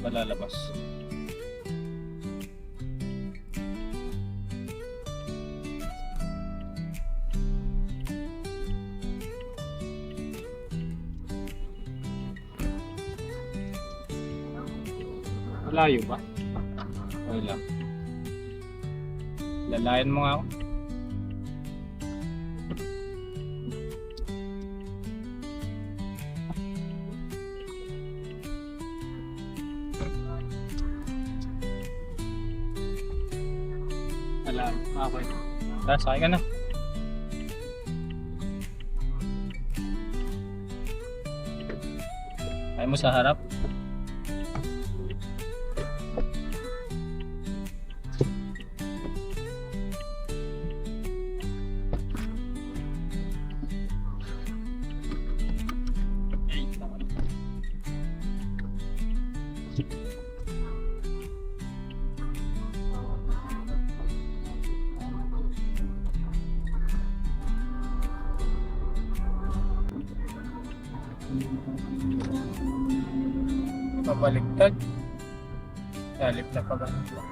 ba lalabas? Malayo ba? Wala. Lalayan mo nga ako. Wala. Okay. Tara, sakay ka na. Kaya mo sa harap. Pabaliktad. Salip na pabaliktad.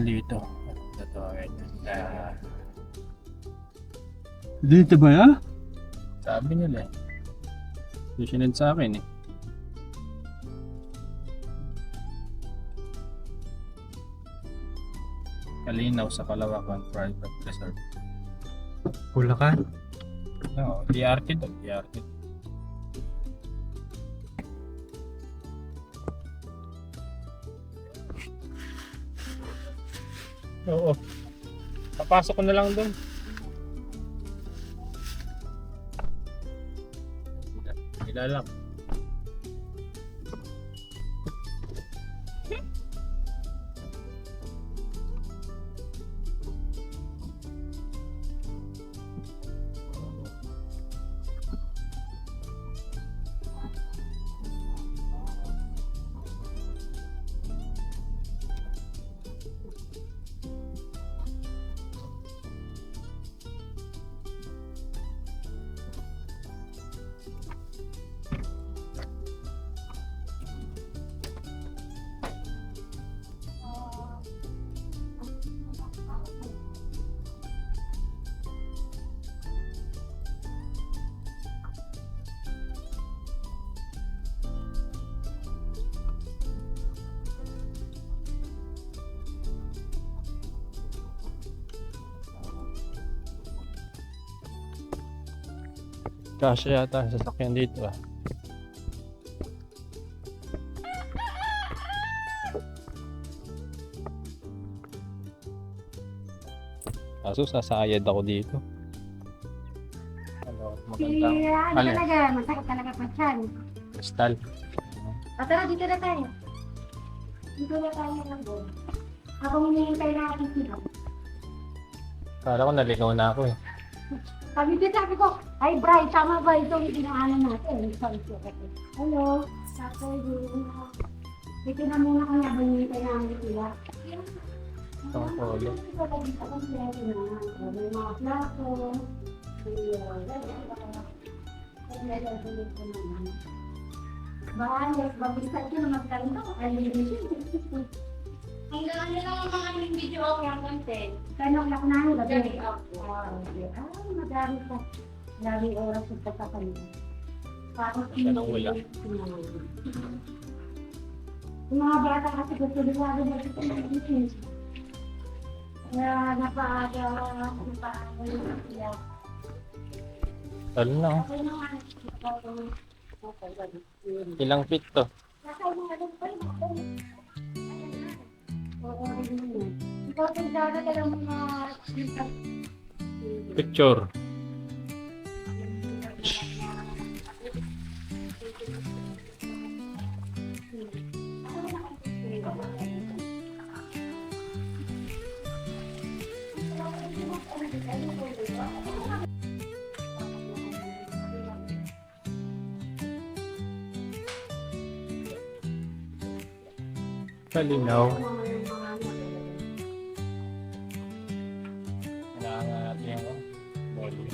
Dito. Dito ba ya? Sabi nila eh. Susunod sa akin eh. Kalinaw sa Kalawakan Private Resort. Bulacan? No, DRT to, DRT. Oo. Papasok ko na lang doon. Ilalang. Kasya yata ang sasakyan dito ah. Kaso sasayad ako dito. Ano, magandang Ano alin? talaga, masakit talaga pa siyan. Kristal. Tara, dito na tayo. Dito na tayo ng boy. Habang hinihintay natin sila. Kala ko naligaw na ako eh. Sabi ko, ay Bri, tama ba itong dinaanan natin? Hello, Saturday. Dito na muna kami habang hinihintay namin sila. Itong polo. May mga plato. Bahalas, babisan ko na magkalito. Hanggang ano lang ang mga video okay ang content. Kano lang na ang gabi. Madami pa. Madami oras sa pagkakalito. Parang wala. Yung mga bata kasi gusto nila magkakalitin. Kaya napaaga yung siya. Talo na. Oh. Okay naman. Ilang feet to? Nasa mga doon pa rin ako. Oo, yun. Ikaw din sana talagang mga Picture. Kalinaw. Kailangan natin yung volume.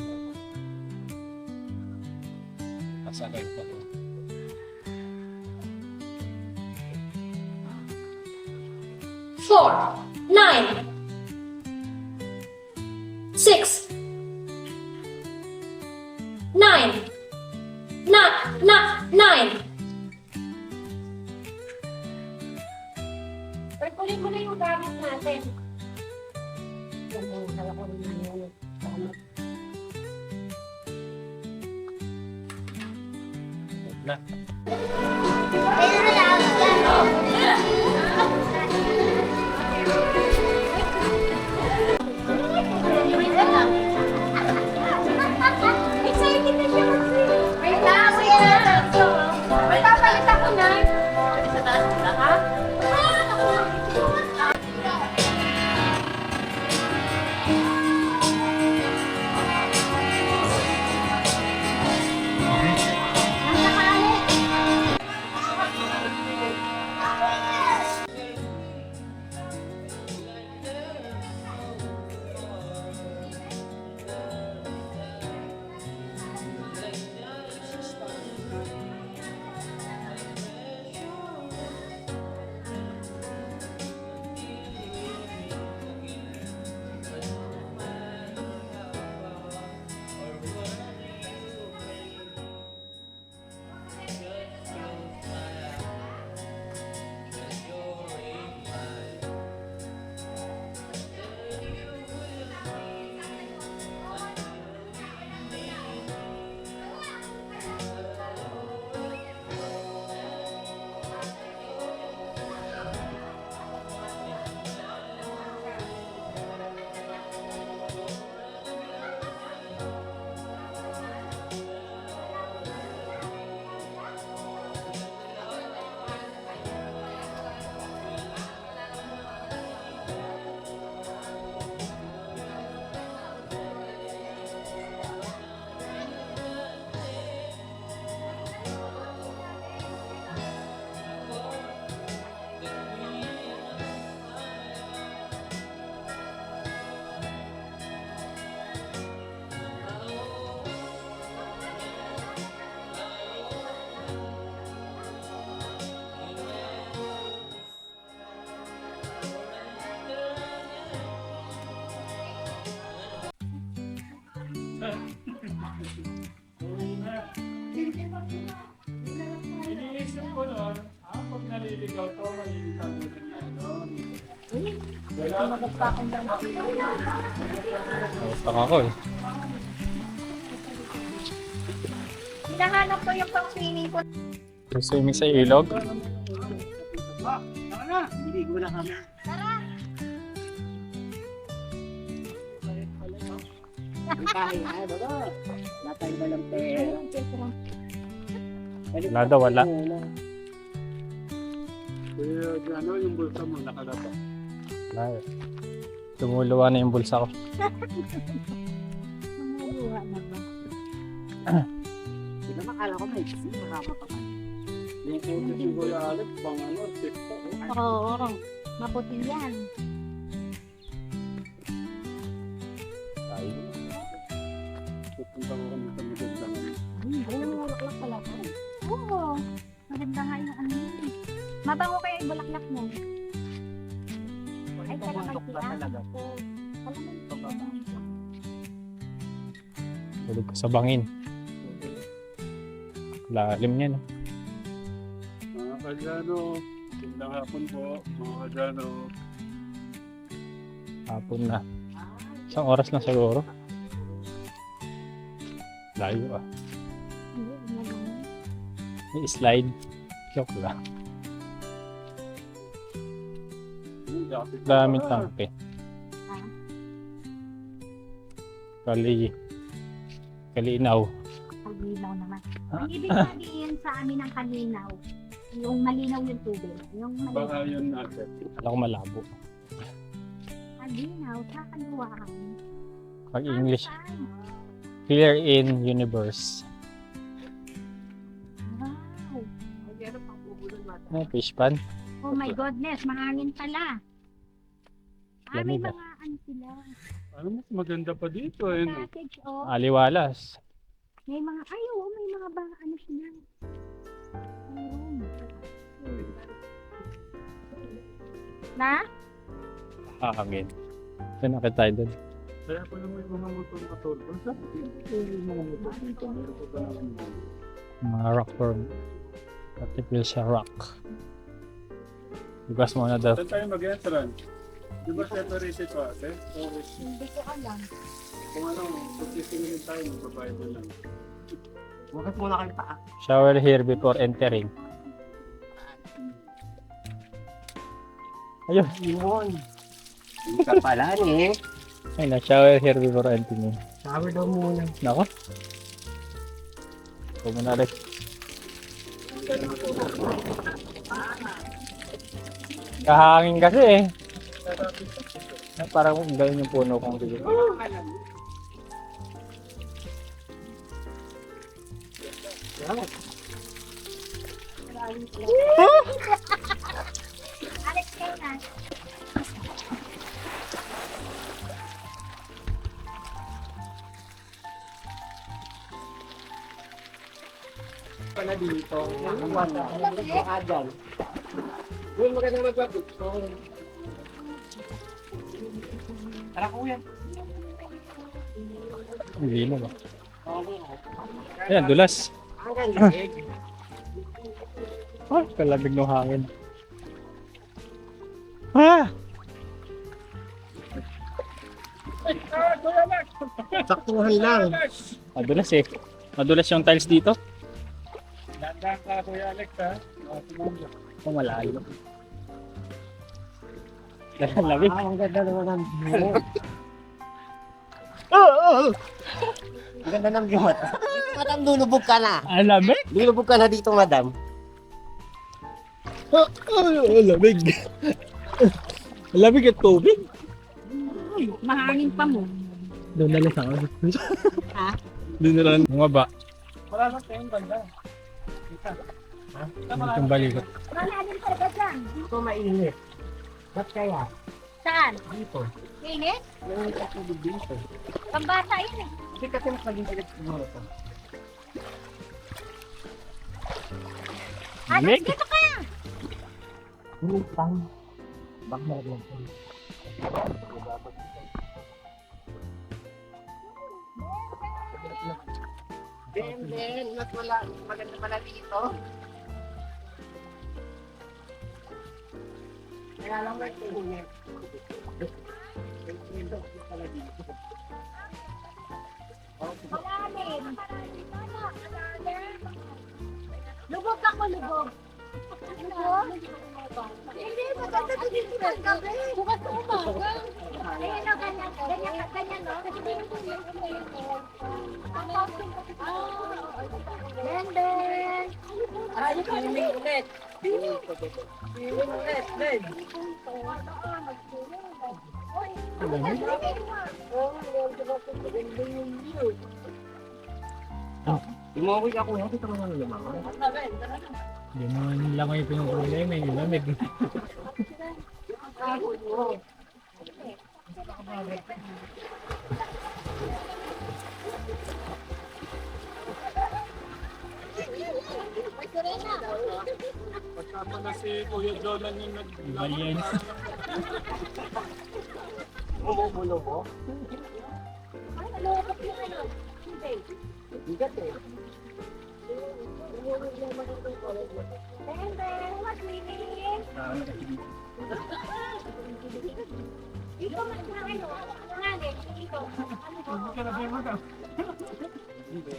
Kasagay pa to. Four, 9, 6, 9, 9. Pero kunin mo na yung gamit natin. Yan yung kala ko rin yung gamit. Na. Excited na siya mag-swim. Wait lang, wait lang. May papalit ako na. Sa taas na ha? Iniisip ko nun, pag naliligaw to, maliligaw mo na niya nun. Gusto ako eh. Hinahanap ko yung pang-swimming ko. Swimming sa ilog. Wala daw, wala. Ano yung bulsa mo nakalapa? Wala eh. Tumuluwa na yung bulsa ko. Namuluha na ba? Hindi naman akala ko may marama pa. Yung photo si Kuya Alex, pang ano, TikTok. Oo, maputi yan. Ay, Pupunta ko kami sa magandang. Bulaklak pala ko. Oo, maganda nga yung ano yun. Mabango kaya yung bulaklak mo. Ay, Pumuntok ba talaga? tulog ko sa bangin. Lalim niya, no? Mga kadyano, magandang hapon po, mga kadyano. Hapon na. Isang oras lang siguro. Layo ah. May slide. Joke lang. Daming tangke. Kalinaw. Kalinaw naman. Ang ibig sabihin sa amin ng kalinaw, yung malinaw yung tubig. Yung Baka malinaw. yun natin. Alam ko malabo. Kalinaw sa kaluwahan. Pag English, clear in universe. Wow. Fish pan. Oh my goodness, mahangin pala. May Lamig ah. mga ano sila. Ano mas maganda pa dito eh. No? Cottage, oh. Aliwalas. May mga, may mga ano sila. Ayun. Na? Hangin. Saan nakita tayo doon? Kaya pala may mga motor-motor. Basta yung mga motor dito. Meron pa ba naman? Mga rock form. Artificial rock. Bukas muna daw. Saan tayo mag-entrance? Di ba separated to ate? Hindi ko alam. Kung ano, kung sisingilin tayo, magbabayad na lang. Bukas muna kayo paa. Shower here before entering. Ayun. Yun. Hindi ka pala eh. Ay na, shower here before entering. Shower daw muna. Nako. Huwag mo na rin. Kahangin kasi eh. Parang ganyan yung puno kong bigyan. Alex, kayo na. Pala dito. Baka dyan. Uy, maganda magbabito. Tara kuya. Hindi mo ba? Ayan, dulas. Ang galing. Ah, kalamig ng hangin. Ah! Saktuhan lang. Madulas eh. Madulas yung tiles dito. Landang ka, Kuya Alex ha? Oh, malalim. Lamig. Ang ganda naman ng view. Ang ganda ng view. Madam, lulubog ka na. Ang lamig? Lulubog ka na dito, madam. Lamig. Lamig at tubig. Mahangin pa mo. Doon na lang sa akin. Ha? Doon na lang. Mga ba? Wala lang tayong banda. Itong balikot. Malalim talaga dyan. Dito mainit. Ba't kaya? Saan? Dito. Init? Yung katulog dito. Pambata yun eh. Hindi kasi mas maging init siguro ito. Alex, Lamig. dito ka! Init pang. Bak na lang. Ben, mas wala. Maganda pala dito. Kaya lang may init. Malalim. Lubog ako, lubog. Lubog? Hindi, maganda to dito ng gabi. Bukas na umaga. Ayan o, ganyan. Ganyan o. Ben. Ay, swimming ulit. Swimming ulit, Ben. Umuwi ako yan, dito naman lumakas. Hindi naman lang yung pinag-problema. Yung lamig. Pagka pala si Kuya Jolan yung Ibalyan. Umubulo mo? Bigat eh. Ben, what's meaning? Ikaw na ano, nanay, ikaw. Hindi ka na tayo mag-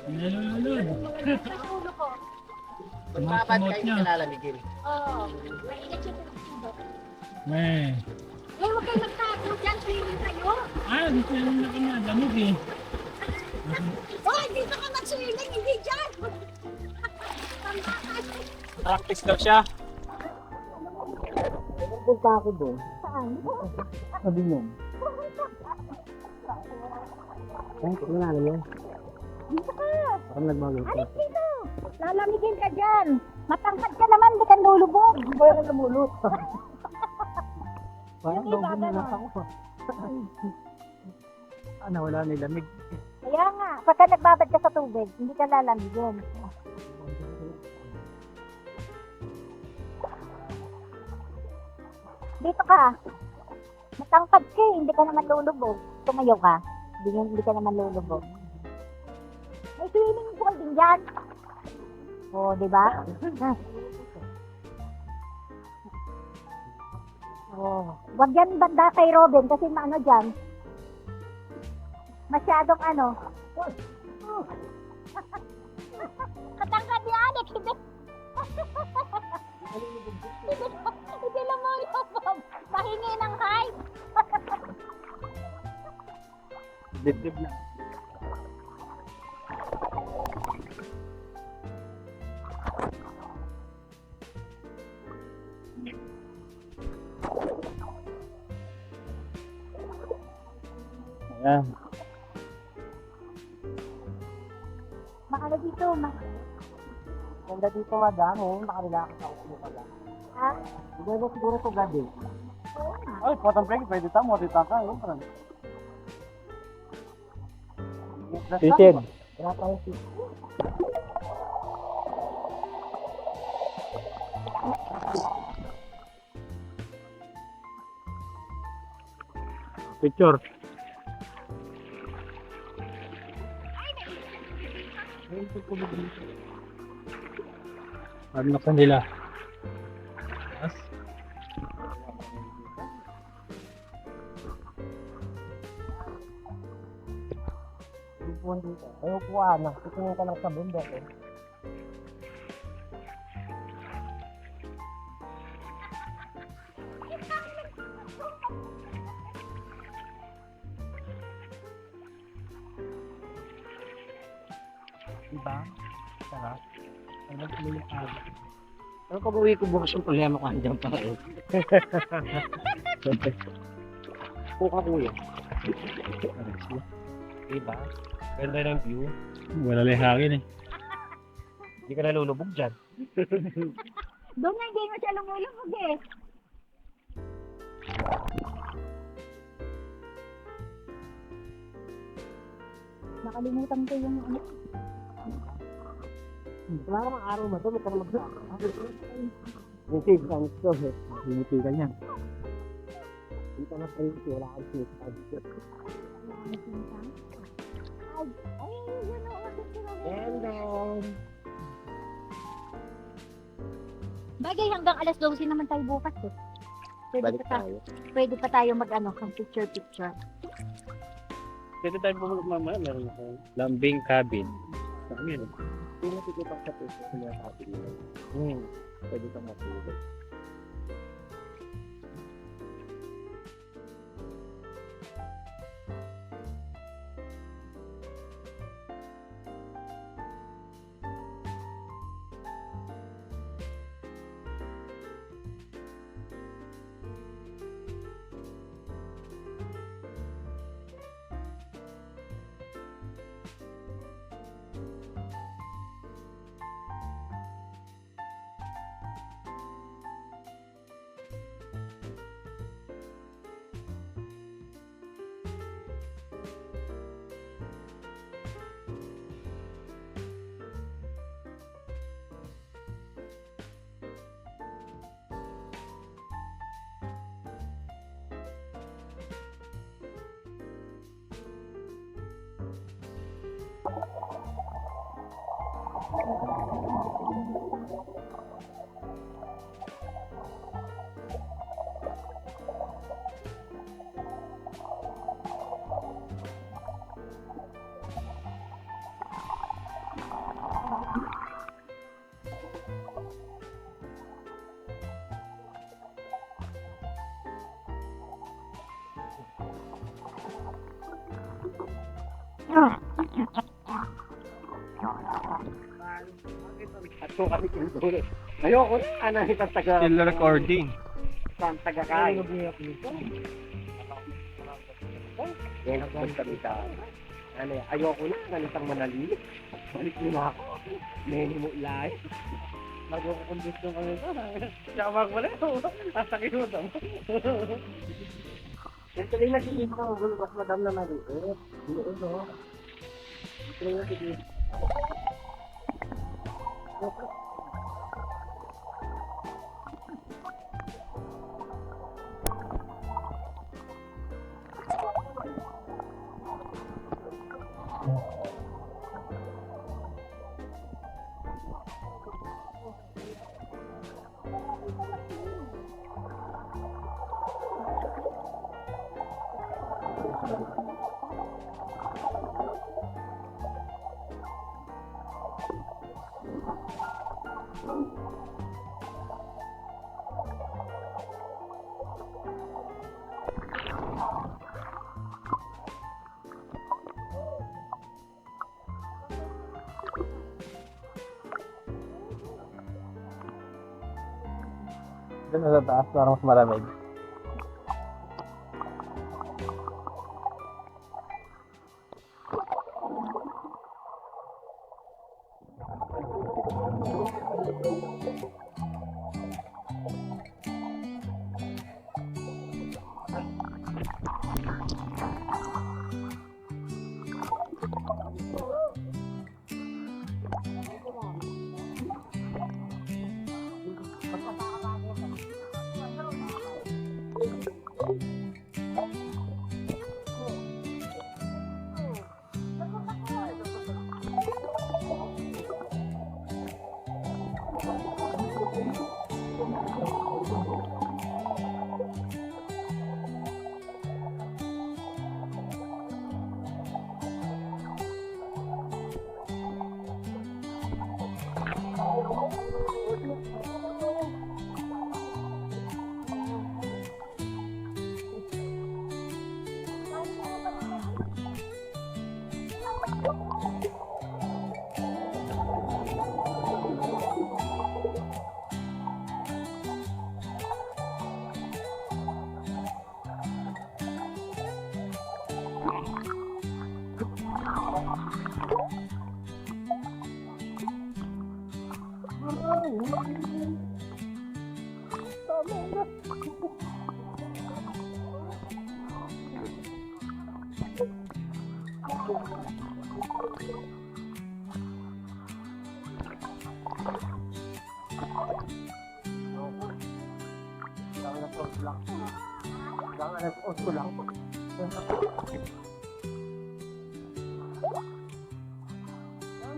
Nalululod. Sa ulo ko. Magpapad Suot kayo niya. kalalamigin. Oo. Mainit siya sa ulo. Eh. Eh, huwag kayo magtago dyan. Swimming kayo. Dito yung nakamadamig eh. Hoy, dito ka mag-swimming. Hindi dyan. Practice daw siya. Punta ako doon. Saan? Sabi niyo. Ay, wala na yun. Dito ka. Parang nagbago. Alis dito. Lalamigin ka dyan. Matangkad ka naman. Hindi ka lulubog. Hindi ako namulot. Parang Hindi ba, lobo na lang ganon? ako. Wala nilamig. Kaya nga, pagka nagbabad ka sa tubig, hindi ka lalamigin. Dito ka. Matangkad ka eh, hindi ka naman lulubog. Tumayo ka, hindi ka naman lulubog. May swimming pool din dyan. Oo, di ba? Oo. Wag yan banda kay Robin kasi maano dyan. Masyadong ano. Katangkad ni Alex, hindi. Hindi lang mo yung pahingi ng height. Dibdib na. Ayan. Maano dito, Ganda dito madam, nakarelax ako upo ka lang. ha? Siguro siguro ito gabi. Oo nga. Ay, potong break, pwede tamo, dito ka, yun parang. Titin. Kaya tayo si. Picture. Ano na nila? Yes. Ipuan dito. Ay, upuan na. Titingin ka lang sa bundok eh. Diba? Sarap. Ay, nagpulungan. Pero pag uwi ko bukas yung problema ko andyan pa eh. Puka kuya. Diba? Ganda ng view. Wala lang hangin eh. Hindi ka nalulubog dyan. Doon nga hindi mo siya lumulubog eh. Nakalimutan ko yung ano. Wala ka ng araw na to, may ka na magsama. Yung save ka nito eh. Himiti ka niyan. Hindi ka na sa'yo, wala kang save ka dito. Ay, yun o. Hello! Bagay hanggang alas 12 naman tayo bukas eh. Balik tayo. Pwede pa tayo mag-ano, picture. Pwede tayo pumunod mamaya, meron ako. Lambing cabin. Sa amin. Kung nakikita sa puso, sinasabi nila. Pwede kang matulog. Ato kami tinuturo. Ayoko na, itang taga... Still recording. Itang taga-kay. Yan ang kami sa... Ano yan, ayoko na, ganitang manalilig. Balik mo na ako. Nene mo ilay. Mag-kondisyon kami sa... Siyamag mo na ito. Sasakit mo daw. Ito rin nakikita ko, mas madam na maliit. Doon, no? Ito rin nakikita. Doon sa taas, parang mas malamig.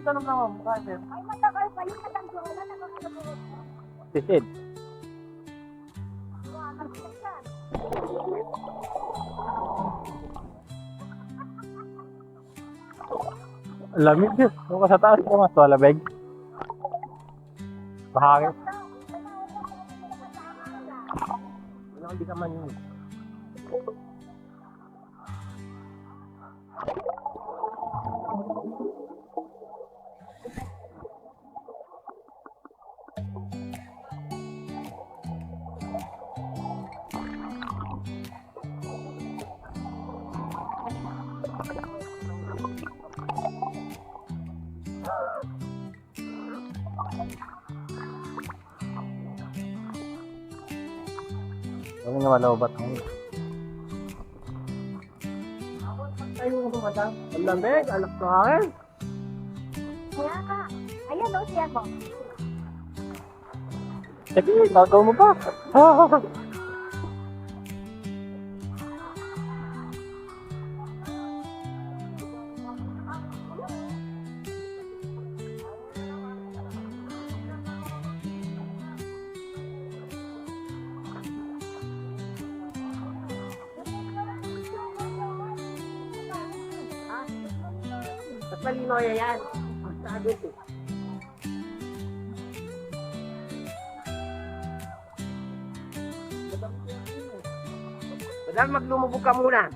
Tanong lang mo, kasi Ay, matagal pa yun. Natanggalan na nakakalagot. Sisid. Lamig yun. Kung ka sa taas ko, mas malabig. Bahagit. wala hindi ka man yun. Huwag nga malaubat mo. Tayo mo madam. Ang lamig, anak ko akin. Kaya ka. Ayan, no, siya ko. Sige, gagaw mo pa. At malinoya yan. Ang sagot eh. Madam, maglumubog ka muna.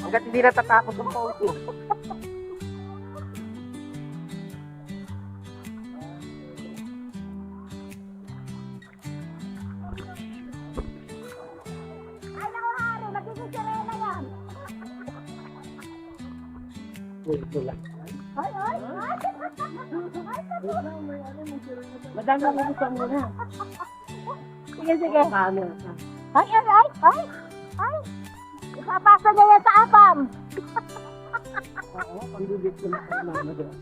Hanggat hindi natatapos ang pause. Ay, ay, ay! Madami ang gusto mo na. Sige, sige. Paano? Ay, ay, ay, ay! Ay! Ipapasa niya yan sa apam! Oo, pang-bibig ko na sa mama doon.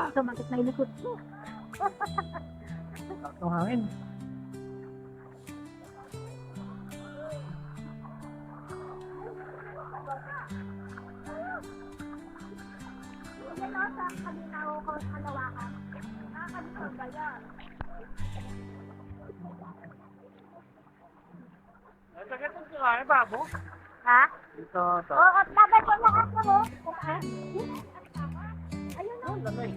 Sumakit na yung likod ko. Ang hangin. Yan o, sa kalinaw ko kalawakan. Nakakalimutan ba yan? Sakit ang sila, babo. Ha? Ito, ito. Oo, tabay ko lahat na mo. Ayun o. Lamay.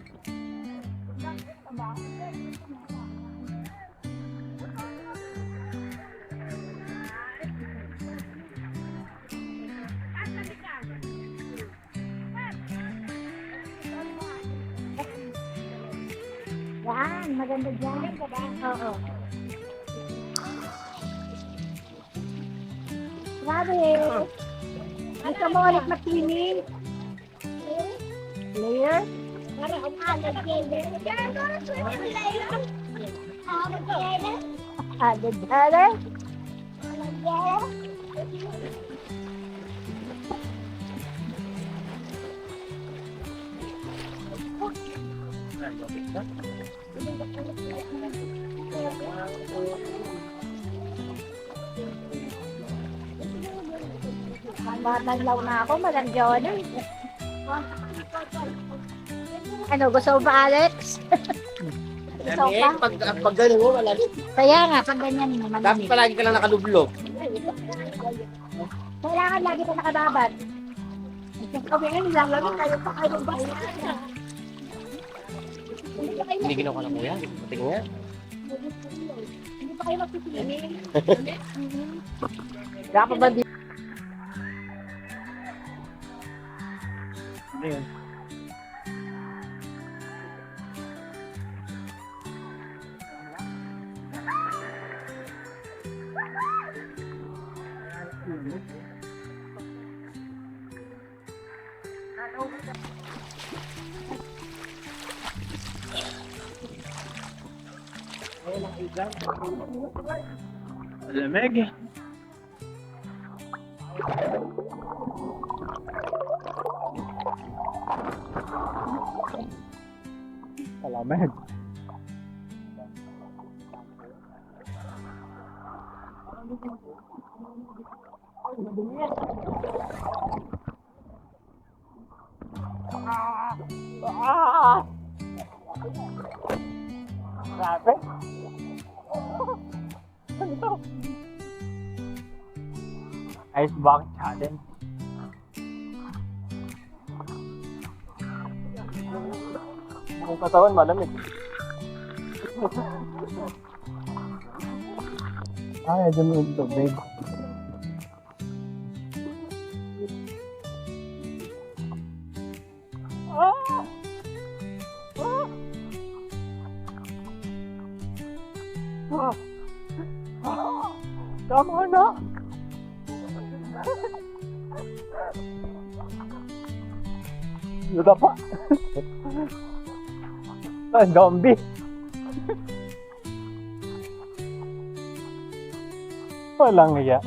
Yan, maganda dyan. Oo. Grabe. Gusto mo ulit makinig? Layer? Para ang Alligator? Mataglaw na ako, malangyaw na. Ano, gusto mo ba, Alex? Gusto mo pa? Pag gano'n mo, wala rin. Kaya nga, pag ganyan mo, Dapat malamig. palagi ka lang nakalublog. Kailangan lagi ka nakababad. Okay, nilalagay tayo pa kayo ba? Hindi ginawa ka lang kuya. Tingnan nga. Hindi pa kayo magpipili. Dapat ba di? Ano yun? Lamig. Lamig. Grabe. Ice bucket challenge. Ang katawan malamig. Ay, dyan mo yung tubig. Tama na. Luda pa. Zombie. Walang iya.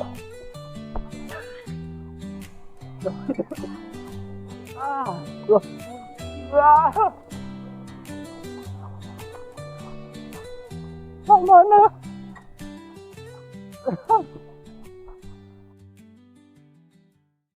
Tama na.